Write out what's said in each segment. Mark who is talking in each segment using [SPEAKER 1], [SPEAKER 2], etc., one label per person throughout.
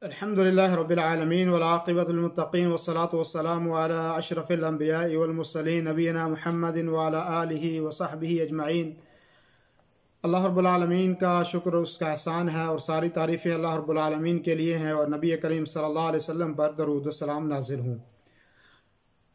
[SPEAKER 1] अल्हम्दुलिल्लाहि रब्बिल आलमीन वल आक़िबतुल मुत्तक़ीन वस्सलातु वस्सलामु अला अशरफिल अंबियाइ वल मुरसलीन नबीना मुहम्मदिन व अला आलिहि व सहबिहि अजमईन। अल्लाह रब्बुल आलमीन का शुक्र, उसका एहसान है और सारी तारीफ़ें अल्लाह रब्बुल आलमीन के लिए हैं और नबी करीम सल्लल्लाहु अलैहि वसल्लम पर दरूद व सलाम नाज़िल हों।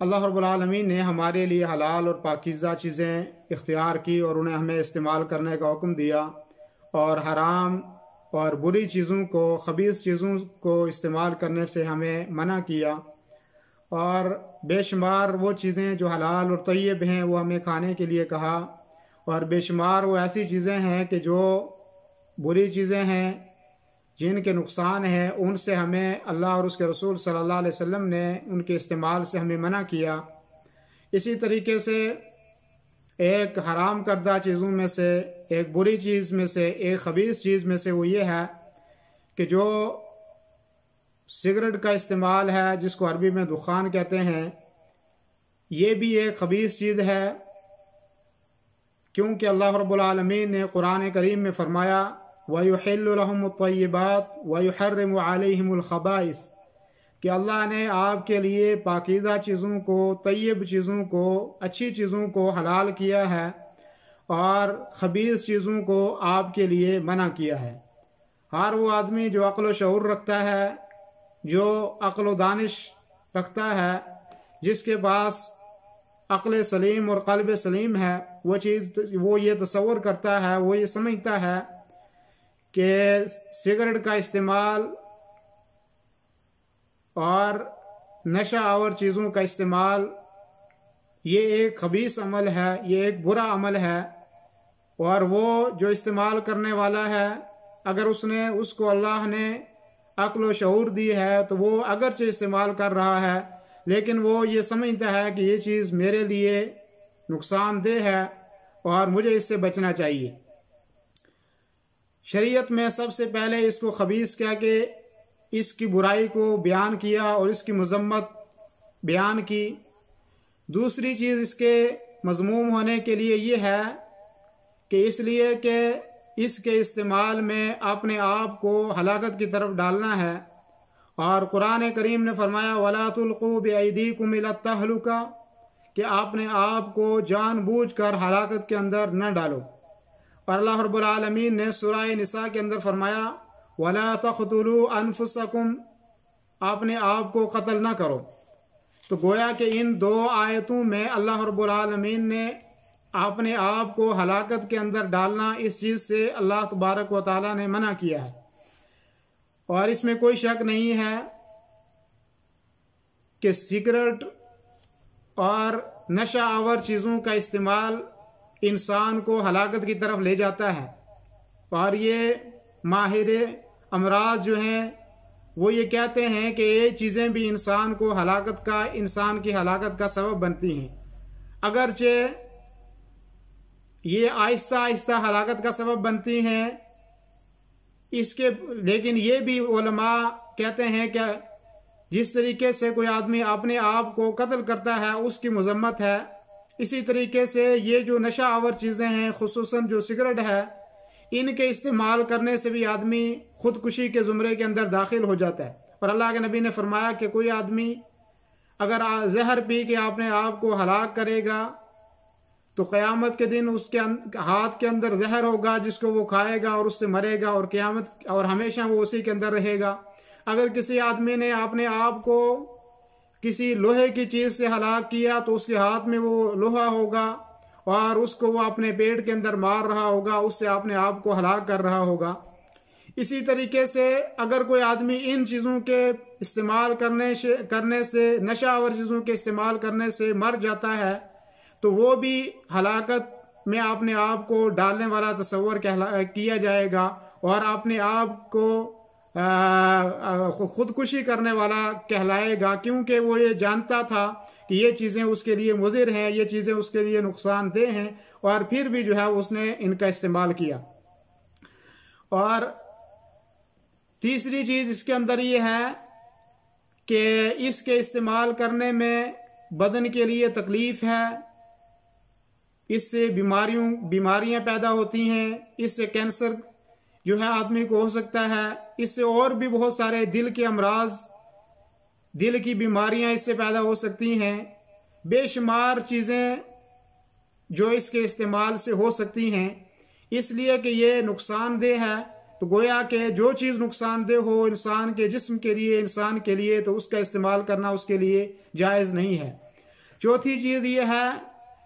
[SPEAKER 1] अल्लाह रब्बुल आलमीन ने हमारे लिए हलाल और पाकीज़ा चीज़ें इख्तियार की और उन्हें हमें इस्तेमाल करने का हुक्म दिया और हराम और बुरी चीज़ों को, ख़बीस चीज़ों को इस्तेमाल करने से हमें मना किया और बेशुमार वो चीज़ें जो हलाल और तय्यब हैं वो हमें खाने के लिए कहा और बेशुमार वो ऐसी चीज़ें हैं कि जो बुरी चीज़ें हैं, जिनके नुकसान हैं, उनसे हमें अल्लाह और उसके रसूल सल्लल्लाहु अलैहि वसल्लम ने उनके इस्तेमाल से हमें मना किया। इसी तरीके से एक हराम करदा चीज़ों में से, एक बुरी चीज़ में से, एक ख़बीस चीज़ में से वो ये है कि जो सिगरेट का इस्तेमाल है, जिसको अरबी में दुखान कहते हैं, ये भी एक ख़बीस चीज़ है, क्योंकि अल्लाह रब्बुल आलमीन ने कुरान करीम में फरमाया वयुहिल्लु लहुमुत-तय्यिबात वयुहर्रिमु अलैहिमुल ख़बाइस, कि अल्लाह ने आपके लिए पाकीज़ा चीज़ों को, तय्यब चीज़ों को, अच्छी चीज़ों को हलाल किया है और ख़बीस चीज़ों को आपके लिए मना किया है। हर वो आदमी जो अक्ल व शऊर रखता है, जो अक्ल व दानिश रखता है, जिसके पास अक्ल सलीम और क़ल्ब सलीम है, वो ये तसव्वुर करता है, वो ये समझता है कि सिगरेट का इस्तेमाल और नशा आवर चीज़ों का इस्तेमाल ये एक ख़बीस अमल है, ये एक बुरा अमल है और वो जो इस्तेमाल करने वाला है, अगर उसको अल्लाह ने अक्ल व शऊर दी है तो वो अगरचे इस्तेमाल कर रहा है, लेकिन वो ये समझता है कि ये चीज़ मेरे लिए नुकसानदेह है और मुझे इससे बचना चाहिए। शरीयत में सबसे पहले इसको ख़बीस कह के इसकी बुराई को बयान किया और इसकी मज़म्मत बयान की। दूसरी चीज़ इसके मज़मूम होने के लिए ये है कि इसलिए कि इसके इस्तेमाल में अपने आप को हलाकत की तरफ डालना है और कुरान करीम ने फरमाया वला तुल्क़ू बिअयदीकुम इला तहलुका, कि आपने आप को जानबूझकर हलाकत के अंदर न डालो। और अल्लाह रब्बुल आलमीन ने सूरह निसा के अंदर फरमाया वला तक़तुलू अनफुसकुम, आपने आप को कत्ल ना करो। तो गोया कि इन दो आयतों में अल्लाह रब्बुल आलमीन ने अपने आप को हलाकत के अंदर डालना, इस चीज़ से अल्लाह तबारक व तआला ने मना किया है। और इसमें कोई शक नहीं है कि सिगरेट और नशा आवर चीज़ों का इस्तेमाल इंसान को हलाकत की तरफ ले जाता है और ये माहिर अमराज जो हैं वो ये कहते हैं कि ये चीज़ें भी इंसान की हलाकत का सबब बनती हैं। अगरचे ये आहिस्ता आहिस्ता हलाकत का सबब बनती हैं, लेकिन ये भी उलमा कहते हैं कि जिस तरीके से कोई आदमी अपने आप को कत्ल करता है उसकी मज़म्मत है, इसी तरीके से ये जो नशा आवर चीज़ें हैं, खुसूसन जो सिगरेट है, इनके इस्तेमाल करने से भी आदमी खुदकुशी के ज़ुमरे के अंदर दाखिल हो जाता है। और अल्लाह के नबी ने फरमाया कि कोई आदमी अगर जहर पी के अपने आप को हलाक करेगा तो क़यामत के दिन उसके हाथ के अंदर जहर होगा जिसको वो खाएगा और उससे मरेगा और क़यामत और हमेशा वो उसी के अंदर रहेगा। अगर किसी आदमी ने अपने आप को किसी लोहे की चीज़ से हलाक किया तो उसके हाथ में वो लोहा होगा और उसको वो अपने पेट के अंदर मार रहा होगा, उससे अपने आप को हलाक कर रहा होगा। इसी तरीके से अगर कोई आदमी इन चीज़ों के इस्तेमाल करने से नशा आवर चीज़ों के इस्तेमाल करने से मर जाता है तो वो भी हलाकत में अपने आप को डालने वाला तस्वर किया जाएगा और अपने आप को खुदकुशी करने वाला कहलाएगा, क्योंकि वो ये जानता था कि ये चीज़ें उसके लिए मुज़िर हैं, ये चीज़ें उसके लिए नुकसानदेह हैं और फिर भी जो है उसने इनका इस्तेमाल किया। और तीसरी चीज़ इसके अंदर ये है कि इसके इस्तेमाल करने में बदन के लिए तकलीफ़ है, इससे बीमारियां पैदा होती हैं, इससे कैंसर जो है आदमी को हो सकता है। इससे और भी बहुत सारे दिल के अमराज, दिल की बीमारियां इससे पैदा हो सकती हैं। बेशुमार चीज़ें जो इसके इस्तेमाल से हो सकती हैं, इसलिए कि ये नुकसानदेह है। तो गोया कि जो चीज़ नुकसानदेह हो इंसान के जिस्म के लिए, इंसान के लिए, तो उसका इस्तेमाल करना उसके लिए जायज़ नहीं है। चौथी चीज़ ये है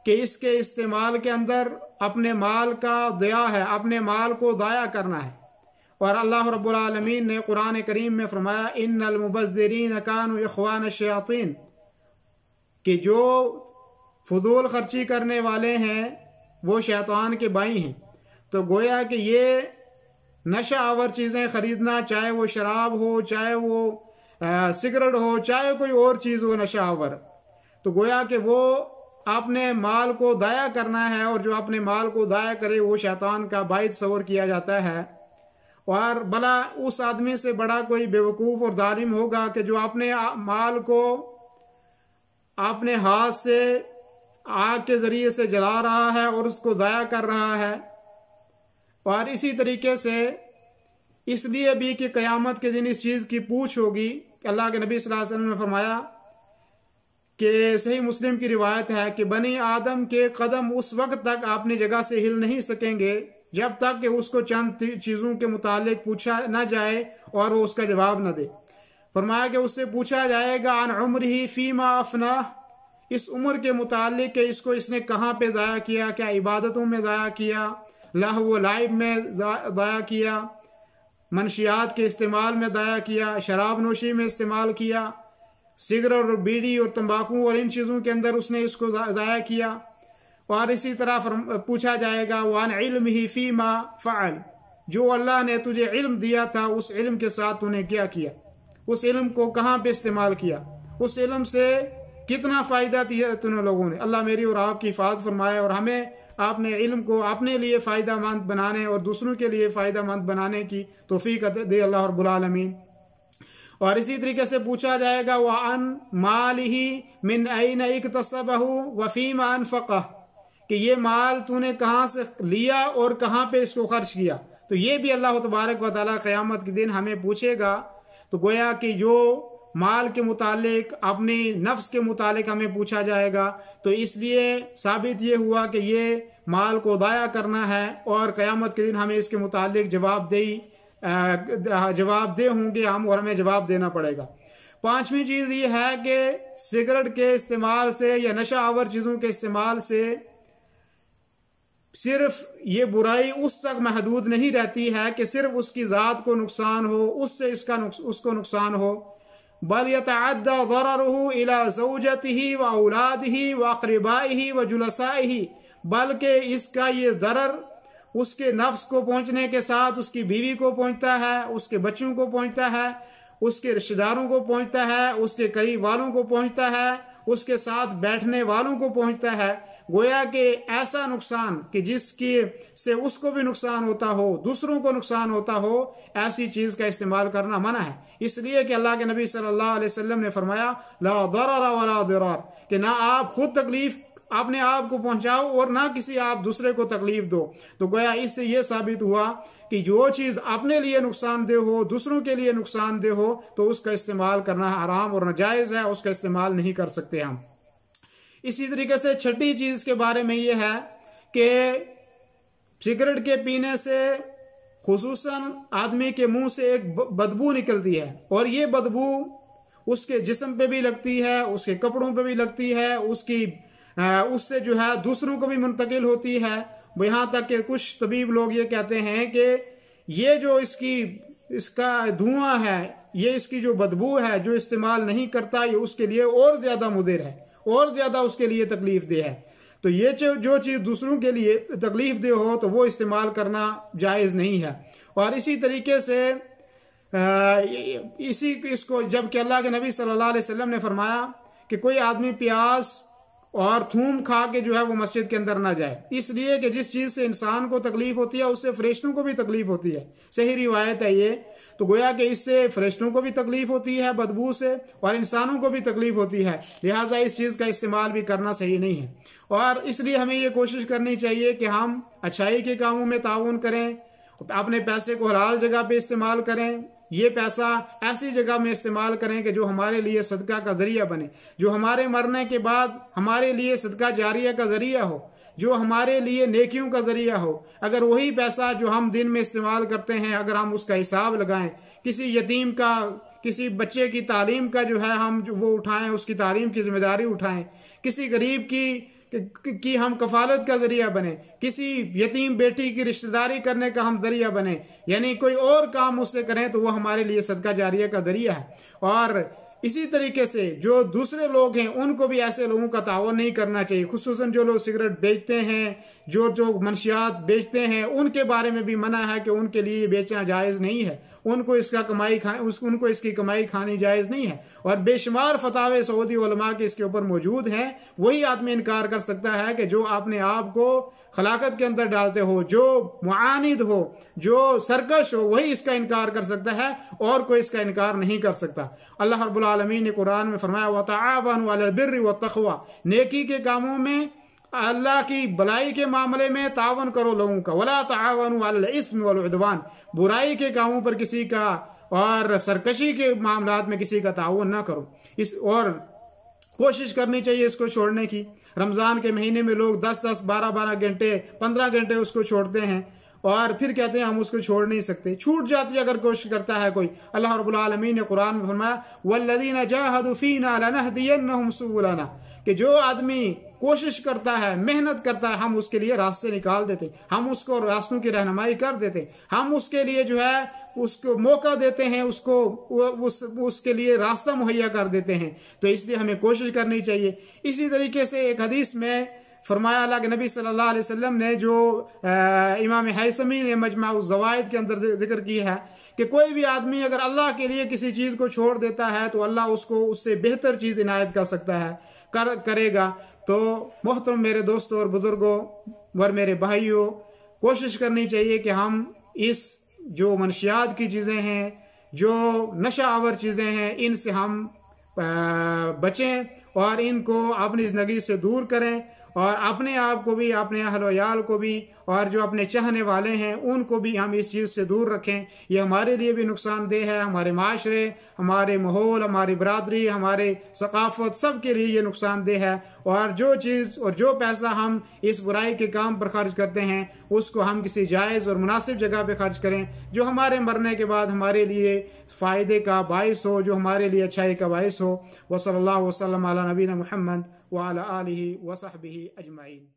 [SPEAKER 1] कि इसके इस्तेमाल के अंदर अपने माल का दया है, अपने माल को दाया करना है। और अल्लाह रब्बुल आलमीन ने कुरान करीम में फरमाया इन्नल मुबज़्ज़िरीन कानू इख्वान शयातीन, कि जो फजूल खर्ची करने वाले हैं वो शैतान के भाई हैं। तो गोया कि ये नशा आवर चीज़ें ख़रीदना, चाहे वो शराब हो, चाहे वो सिगरेट हो, चाहे कोई और चीज़ हो नशा आवर, तो गोया कि वो अपने माल को दाया करना है। और जो अपने माल को दाया करे वो शैतान का भाई तस्वर किया जाता है। और भला उस आदमी से बड़ा कोई बेवकूफ़ और जालिम होगा कि जो अपने माल को अपने हाथ से आग के ज़रिए से जला रहा है और उसको ज़ाया कर रहा है। और इसी तरीके से इसलिए भी कि क़यामत के दिन इस चीज़ की पूछ होगी। अल्लाह के नबी सल्लल्लाहु अलैहि वसल्लम ने फरमाया कि सही मुस्लिम की रिवायत है कि बनी आदम के कदम उस वक्त तक अपनी जगह से हिल नहीं सकेंगे जब तक कि उसको चंद चीज़ों के मुतालिक पूछा न जाए और वो उसका जवाब न दे। फरमाया कि उससे पूछा जाएगा अन उम्रिही फीमा अफना, इस उम्र के मुतालिक कि इसको इसने कहाँ पे ज़ाया किया, क्या इबादतों में ज़ाया किया, लहव लाइब में ज़ाया किया, मनशियात के इस्तेमाल में ज़ाया किया, शराब नोशी में इस्तेमाल किया, सिगरेट और बीड़ी और तंबाकू और इन चीज़ों के अंदर उसने इसको ज़ाया किया। और इसी तरह पूछा जाएगा वान इल्मिही फीमा फ़अल, जो अल्लाह ने तुझे इल्म दिया था उस इल्म के साथ तूने क्या किया, उस इल्म को कहाँ पे इस्तेमाल किया, उस इल्म से कितना फ़ायदा दिया तूने लोगों ने। अल्लाह मेरी और आपकी हिफाज़त फरमाए और हमें आपने इल्म को अपने लिए फ़ायदा मंद बनाने और दूसरों के लिए फ़ायदा मंद बनाने की तौफीक दे अल्लाह रब्बुल आलमीन। और इसी तरीके से पूछा जाएगा व अन मालिही मिन ऐन इक्तसबहु व फीमा अनफ़क़ह, कि ये माल तूने कहाँ से लिया और कहाँ पे इसको खर्च किया। तो ये भी अल्लाह तबारक व तआला क़यामत के दिन हमें पूछेगा। तो गोया कि जो माल के मुतालिक, अपनी नफ्स के मुतालिक हमें पूछा जाएगा। तो इसलिए साबित ये हुआ कि ये माल को दाया करना है और क़यामत के दिन हमें इसके मुतालिक जवाबदेह होंगे हम, और हमें जवाब देना पड़ेगा। पांचवी चीज़ ये है कि सिगरेट के इस्तेमाल से या नशा आवर चीज़ों के इस्तेमाल से सिर्फ ये बुराई उस तक महदूद नहीं रहती है कि सिर्फ उसकी ज़ात को नुकसान हो, उससे उसको नुकसान हो, बल यतअद्दा ज़ररुहु इला ज़ौजतिही व औलादिही व अक़रिबाइही व जुलसाइही, बल्कि इसका ये ज़रर उसके नफ्स को पहुंचने के साथ उसकी बीवी को पहुंचता है, उसके बच्चों को पहुंचता है, उसके रिश्तेदारों को पहुंचता है, उसके करीब वालों को पहुंचता है, उसके साथ बैठने वालों को पहुंचता है। गोया कि ऐसा नुकसान कि जिसकी से उसको भी नुकसान होता हो, दूसरों को नुकसान होता हो, ऐसी चीज़ का इस्तेमाल करना मना है। इसलिए कि अल्लाह के नबी सल्लल्लाहु अलैहि वसल्लम ने फरमाया ला दरर वला दिरार, कि ना आप खुद तकलीफ अपने आप को पहुंचाओ और ना किसी आप दूसरे को तकलीफ दो। तो गोया इससे यह साबित हुआ कि जो चीज़ अपने लिए नुकसानदेह हो, दूसरों के लिए नुकसानदेह हो, तो उसका इस्तेमाल करना हराम और नाजायज़ है, उसका इस्तेमाल नहीं कर सकते हम। इसी तरीके से छठी चीज़ के बारे में यह है कि सिगरेट के पीने से खुसूसन आदमी के मुंह से एक बदबू निकलती है, और ये बदबू उसके जिस्म पे भी लगती है, उसके कपड़ों पे भी लगती है, उससे जो है दूसरों को भी मुंतकिल होती है। यहाँ तक कि कुछ तबीब लोग ये कहते हैं कि ये जो इसका धुआं है, ये इसकी जो बदबू है, जो इस्तेमाल नहीं करता, ये उसके लिए और ज़्यादा मुदिर है, और ज़्यादा उसके लिए तकलीफ दे है। तो ये जो चीज़ दूसरों के लिए तकलीफ दे हो तो वो इस्तेमाल करना जायज़ नहीं है। और इसी तरीके से इसको जबकि अल्लाह के नबी सल्लल्लाहु अलैहि वसल्लम ने फरमाया कि कोई आदमी प्याज और थूम खा के जो है वो मस्जिद के अंदर ना जाए, इसलिए कि जिस चीज़ से इंसान को तकलीफ होती है उससे फरिश्तों को भी तकलीफ होती है। सही रिवायत है ये। तो गोया कि इससे फरिश्तों को भी तकलीफ होती है बदबू से, और इंसानों को भी तकलीफ होती है, लिहाजा इस चीज़ का इस्तेमाल भी करना सही नहीं है। और इसलिए हमें ये कोशिश करनी चाहिए कि हम अच्छाई के कामों में ताउन करें अपने पैसे को हलाल जगह पे इस्तेमाल करें, ये पैसा ऐसी जगह में इस्तेमाल करें कि जो हमारे लिए सदका का जरिया बने, जो हमारे मरने के बाद हमारे लिए सदका जारिया का जरिया हो, जो हमारे लिए नेकियों का जरिया हो। अगर वही पैसा जो हम दिन में इस्तेमाल करते हैं, अगर हम उसका हिसाब लगाएं, किसी यतीम का, किसी बच्चे की तालीम का जो है हम जो वो उठाएं, उसकी तालीम की जिम्मेदारी उठाएं, किसी गरीब की हम कफालत का जरिया बने, किसी यतीम बेटी की रिश्तेदारी करने का हम जरिया बने, यानी कोई और काम उससे करें तो वो हमारे लिए सदका जारिया का जरिया है। और इसी तरीके से जो दूसरे लोग हैं उनको भी ऐसे लोगों का तावन नहीं करना चाहिए, खुसूसन जो लोग सिगरेट बेचते हैं, जो मंशियात बेचते हैं, उनके बारे में भी मना है कि उनके लिए बेचना जायज़ नहीं है, उनको इसकी कमाई खानी जायज़ नहीं है। और बेशुमार फतावे सऊदी उलमा के इसके ऊपर मौजूद हैं। वही आदमी इनकार कर सकता है कि जो अपने आप को खलाकत के अंदर डालते हो, जो मुआनिद हो, जो सरकश हो, वही इसका इनकार कर सकता है, और कोई इसका इनकार नहीं कर सकता। अल्लाह रब्बुल आलमीन ने कुरान में फरमाया वतआवनु अलल बिर्रि वत्तक़वा, नेकी के कामों में, अल्लाह की भलाई के मामले में तावन करो लोगों का, वला तावनु अलल इस्म वल उद्वान, बुराई के कामों पर किसी का और सरकशी के मामलात में किसी का तावन ना करो। और कोशिश करनी चाहिए इसको छोड़ने की। रमज़ान के महीने में लोग 10-10, 12-12 घंटे, 15 घंटे उसको छोड़ते हैं और फिर कहते हैं हम उसको छोड़ नहीं सकते। छूट जाती है अगर कोशिश करता है कोई। अल्लाह रब्बुल आलमीन ने कुरान में फरमाया वल्लज़ीना जाहदू फीना लनहदियन्नहुम सुबुलना, कि जो आदमी कोशिश करता है, मेहनत करता है, हम उसके लिए रास्ते निकाल देते, हम उसको रास्तों की रहनुमाई कर देते, हम उसके लिए जो है उसको मौका देते हैं, उसके लिए रास्ता मुहैया कर देते हैं। तो इसलिए हमें कोशिश करनी चाहिए। इसी तरीके से एक हदीस में फरमाया अल्लाह के नबी सल्लल्लाहु अलैहि वसल्लम ने, जो इमाम हैसमी ने मजमाउज़ ज़वाइद के अंदर जिक्र की है, कि कोई भी आदमी अगर अल्लाह के लिए किसी चीज़ को छोड़ देता है तो अल्लाह उसको उससे बेहतर चीज़ इनायत कर सकता है, करेगा। तो मोहतरम मेरे दोस्तों और बुजुर्गों और मेरे भाइयों, कोशिश करनी चाहिए कि हम इस जो मनशियात की चीज़ें हैं, जो नशा आवर चीज़ें हैं, इनसे हम बचें और इनको अपनी ज़िंदगी से दूर करें, और अपने आप को भी, अपने अहल याल को भी, और जो अपने चाहने वाले हैं उनको भी हम इस चीज़ से दूर रखें। ये हमारे लिए भी नुकसानदेह है, हमारे माशरे, हमारे माहौल, हमारी बरादरी, हमारे सकाफत, सब के लिए ये नुकसानदेह है। और जो चीज़ और जो पैसा हम इस बुराई के काम पर खर्च करते हैं उसको हम किसी जायज़ और मुनासिब जगह पे खर्च करें, जो हमारे मरने के बाद हमारे लिए फ़ायदे का बाइस हो, जो हमारे लिए अच्छाई का बाइस हो। वसल्लल्लाहु वसल्लम अला नबीना मुहम्मद व अला आलिहि व सहबिहि अजमाइन।